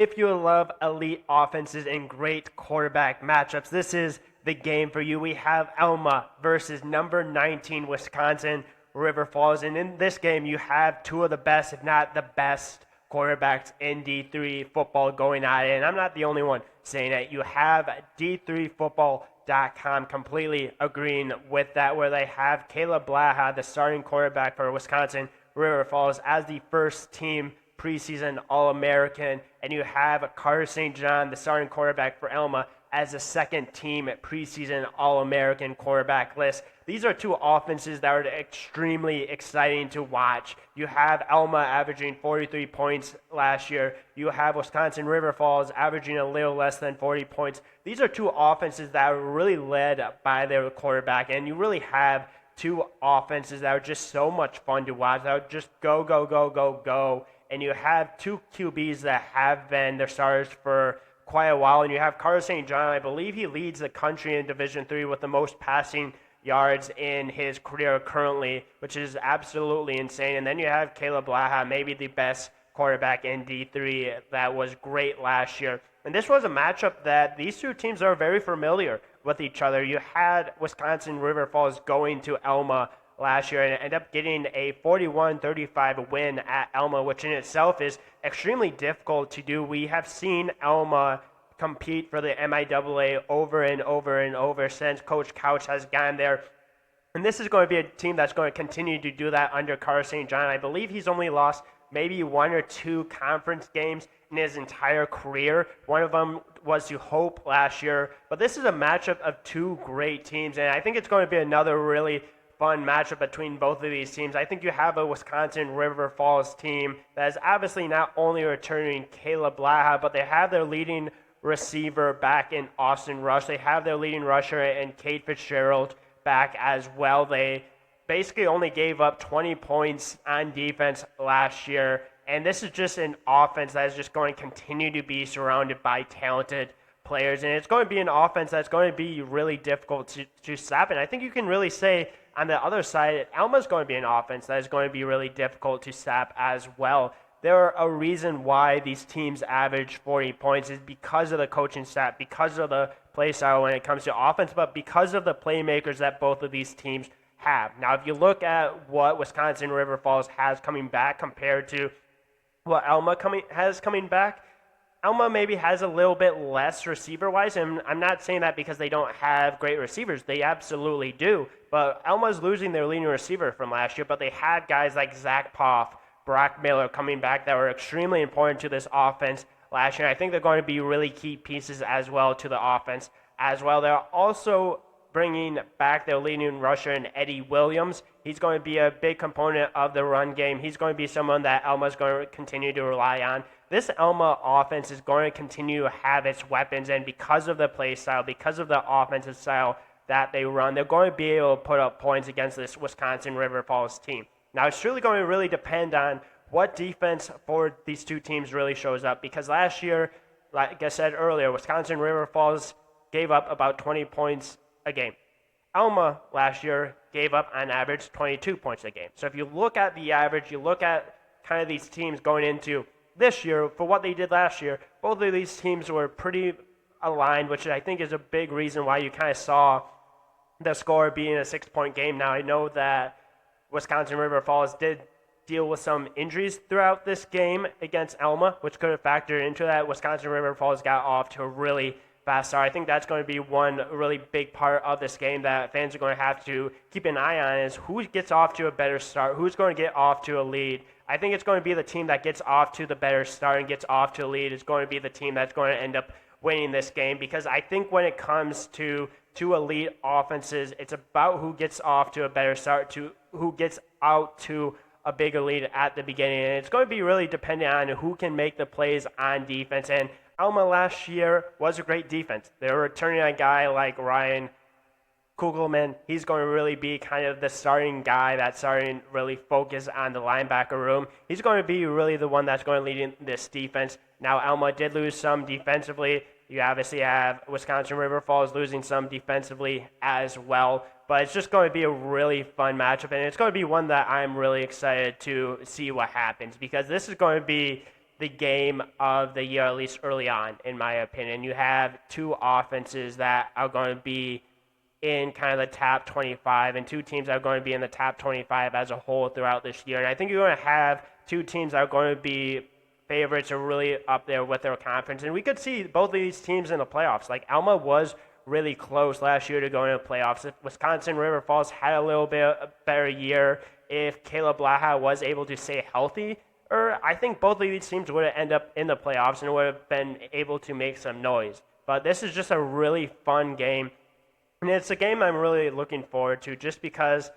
If you love elite offenses and great quarterback matchups, this is the game for you. We have Alma versus number 19 Wisconsin River Falls. And in this game, you have two of the best, if not the best, quarterbacks in D3 football going at it. And I'm not the only one saying that. You have D3Football.com completely agreeing with that, where they have Caleb Blaha, the starting quarterback for Wisconsin River Falls, as the first team preseason All-American, and you have Carter St. John, the starting quarterback for Alma, as the second team preseason All-American quarterback list. These are two offenses that are extremely exciting to watch. You have Alma averaging 43 points last year. You have Wisconsin River Falls averaging a little less than 40 points. These are two offenses that are really led by their quarterback, and you really have two offenses that are just so much fun to watch. That are just go, go, go, go, go. And you have two QBs that have been their starters for quite a while. And you have Carter St. John. I believe he leads the country in Division III with the most passing yards in his career currently, which is absolutely insane. And then you have Caleb Blaha, maybe the best quarterback in D3 that was great last year. And this was a matchup that these two teams are very familiar with each other. You had Wisconsin River Falls going to Alma last year and end up getting a 41-35 win at Alma, which in itself is extremely difficult to do. We have seen Alma compete for the MIAA over and over and over since Coach Couch has gone there. And this is going to be a team that's going to continue to do that under Carter St. John. I believe he's only lost maybe one or two conference games in his entire career. One of them was to Hope last year. But this is a matchup of two great teams, and I think it's going to be another really fun matchup between both of these teams. I think you have a Wisconsin River Falls team that is obviously not only returning Caleb Blaha, but they have their leading receiver back in Austin Rush. They have their leading rusher in Kate Fitzgerald back as well. They basically only gave up 20 points on defense last year, and this is just an offense that is just going to continue to be surrounded by talented players, and it's going to be an offense that's going to be really difficult to stop. And I think you can really say on the other side, Alma's going to be an offense that is going to be really difficult to stop as well. There are a reason why these teams average 40 points is because of the coaching staff, because of the play style when it comes to offense, but because of the playmakers that both of these teams have. Now, if you look at what Wisconsin River Falls has coming back compared to what Alma has coming back, Alma maybe has a little bit less receiver-wise, and I'm not saying that because they don't have great receivers. They absolutely do. But Alma's losing their leading receiver from last year, but they had guys like Zach Poff, Brock Miller coming back that were extremely important to this offense last year. I think they're going to be really key pieces as well to the offense as well. They're also bringing back their leading rusher in Eddie Williams. He's going to be a big component of the run game. He's going to be someone that Alma's going to continue to rely on. This Alma offense is going to continue to have its weapons, and because of the play style, because of the offensive style that they run, they're going to be able to put up points against this Wisconsin River Falls team. Now, it's truly going to really depend on what defense for these two teams really shows up, because last year, like I said earlier, Wisconsin River Falls gave up about 20 points a game. Alma last year gave up on average 22 points a game. So if you look at the average, you look at kind of these teams going into this year for what they did last year, both of these teams were pretty aligned, which I think is a big reason why you kind of saw the score being a 6-point game. Now, I know that Wisconsin River Falls did deal with some injuries throughout this game against Alma, which could have factored into that. Wisconsin River Falls got off to a really fast start. I think that's going to be one really big part of this game that fans are going to have to keep an eye on, is who gets off to a better start, who's going to get off to a lead. I think it's going to be the team that gets off to the better start and gets off to a lead is going to be the team that's going to end up winning this game, because I think when it comes to two elite offenses, it's about who gets off to a better start, to who gets out to a bigger lead at the beginning. And it's going to be really dependent on who can make the plays on defense. And Alma last year was a great defense. They were returning a guy like Ryan Kugelman. He's going to really be kind of the starting guy that's starting really focus on the linebacker room. He's going to be really the one that's going to lead in this defense. Now, Alma did lose some defensively. You obviously have Wisconsin River Falls losing some defensively as well. But it's just going to be a really fun matchup, and it's going to be one that I'm really excited to see what happens, because this is going to be the game of the year, at least early on, in my opinion. You have two offenses that are going to be in kind of the top 25 and two teams that are going to be in the top 25 as a whole throughout this year. And I think you're going to have two teams that are going to be favorites are really up there with their conference. And we could see both of these teams in the playoffs. Like Alma was really close last year to going to the playoffs. If Wisconsin River Falls had a little bit better year, if Caleb Blaha was able to stay healthy, or I think both of these teams would have ended up in the playoffs and would have been able to make some noise. But this is just a really fun game. And it's a game I'm really looking forward to just because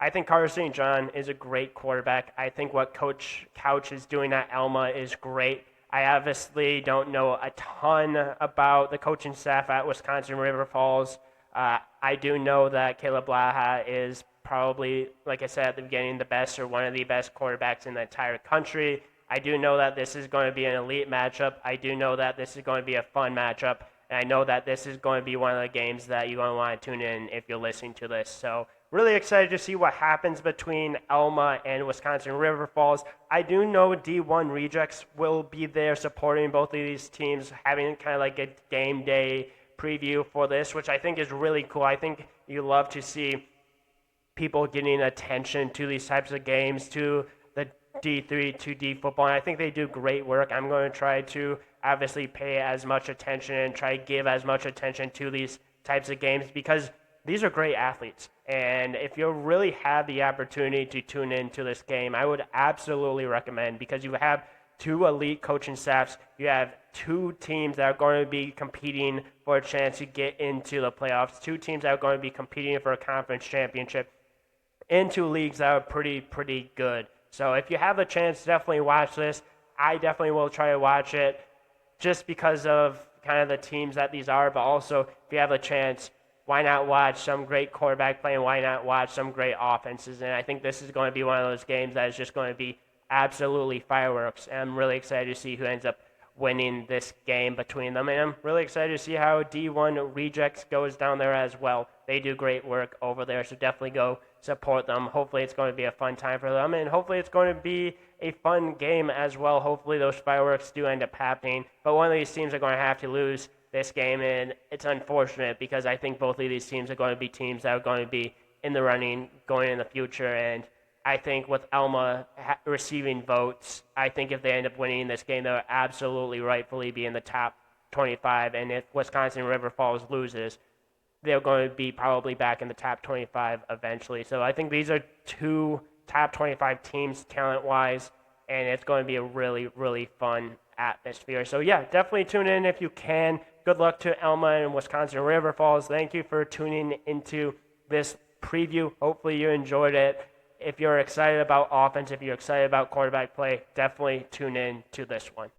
I think Carter St. John is a great quarterback. I think what Coach Couch is doing at Alma is great. I obviously don't know a ton about the coaching staff at Wisconsin River Falls. I do know that Caleb Blaha is probably, like I said at the beginning, the best or one of the best quarterbacks in the entire country. I do know that this is going to be an elite matchup. I do know that this is going to be a fun matchup. And I know that this is going to be one of the games that you're going to want to tune in if you're listening to this. So really excited to see what happens between Alma and Wisconsin River Falls. I do know D1 Rejects will be there supporting both of these teams, having kind of like a game day preview for this, which I think is really cool. I think you love to see people getting attention to these types of games, to the D3, 2D football, and I think they do great work. I'm going to try to obviously pay as much attention and try to give as much attention to these types of games because these are great athletes. And if you really have the opportunity to tune into this game, I would absolutely recommend because you have two elite coaching staffs. You have two teams that are going to be competing for a chance to get into the playoffs, two teams that are going to be competing for a conference championship, and two leagues that are pretty good. So if you have a chance, definitely watch this. I definitely will try to watch it just because of kind of the teams that these are, but also if you have a chance, why not watch some great quarterback play and why not watch some great offenses? And I think this is going to be one of those games that is just going to be absolutely fireworks. And I'm really excited to see who ends up winning this game between them. And I'm really excited to see how D1 Rejects goes down there as well. They do great work over there, so definitely go support them. Hopefully it's going to be a fun time for them, and hopefully it's going to be a fun game as well. Hopefully those fireworks do end up happening, but one of these teams are going to have to lose this game, and it's unfortunate because I think both of these teams are going to be teams that are going to be in the running going in the future, and I think with Alma receiving votes, I think if they end up winning this game, they'll absolutely rightfully be in the top 25, and if Wisconsin River Falls loses, they're going to be probably back in the top 25 eventually. So I think these are two top 25 teams talent-wise, and it's going to be a really fun atmosphere. So yeah, definitely tune in if you can. Good luck to Alma and Wisconsin River Falls. Thank you for tuning into this preview. Hopefully you enjoyed it. If you're excited about offense, if you're excited about quarterback play, definitely tune in to this one.